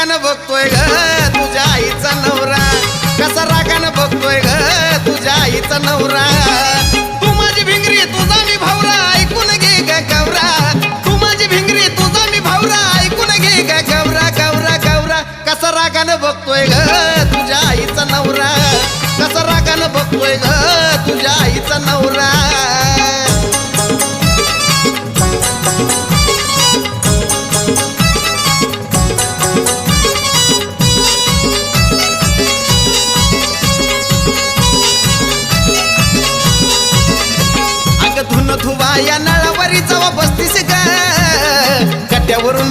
रागानं बघतोय ग तुझ्या आईचा नवरा, कसा रागानं बघतोय ग तुझ्या आईचा नवरा. तू माझी भिंगरी तुझा मी भावरा, ऐकून घे ग गौरा. तू माझी भिंगरी तुझा मी भावरा, ऐकून घे ग गौरा गौरा गौरा. कसा रागानं बघतोय ग तुझ्या आईचा नवरा, कसा रागानं बघतोय ग तुझ्या आईचा नवरा. धुन धुवा या नळावरी जवा बसतीस ग, कट्यावरून